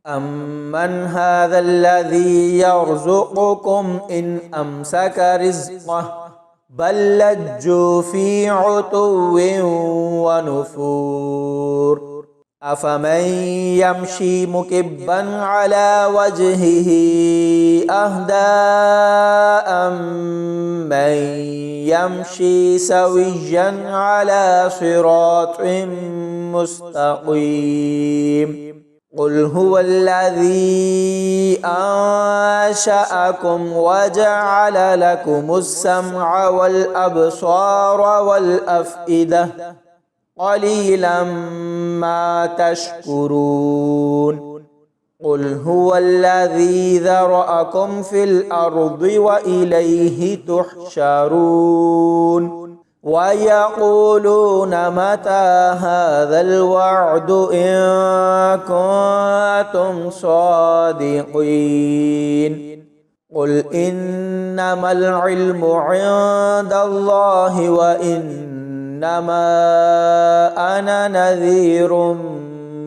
أمن هذا الذي يرزقكم إن أمسك رزقه بل لجوا في عتو ونفور أفمن يمشي مكبا على وجهه أهدى أمن يمشي سويا على صراط مستقيم قل هو الذي أنشأكم وجعل لكم السمع والأبصار والأفئدة قليلا ما تشكرون قل هو الذي ذرأكم في الأرض وإليه تحشرون ويقولون متى هذا الوعد إن كنتم صادقين قل إنما العلم عند الله وإنما أنا نذير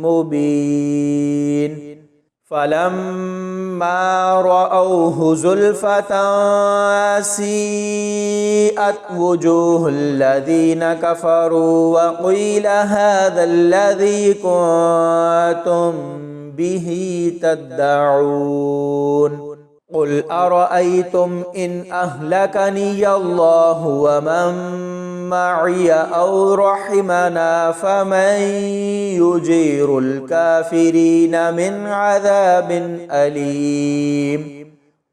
مبين فلما رأوه زلفة سيئت وجوه الذين كفروا وقيل هذا الذي كنتم به تدعون قل أرأيتم إن أهلكني الله ومن معي أو رحمنا فمن يجير الكافرين من عذاب أليم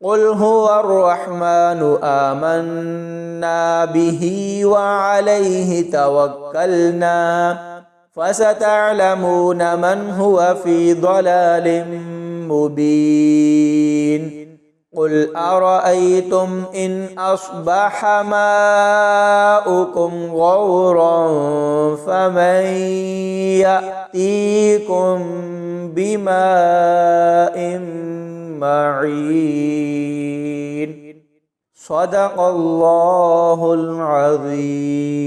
قل هو الرحمن آمنا به وعليه توكلنا فستعلمون من هو في ضلال مبين قل أرأيتم إن أصبح ماؤكم غورا فمن يأتيكم بماء معين صدق الله العظيم.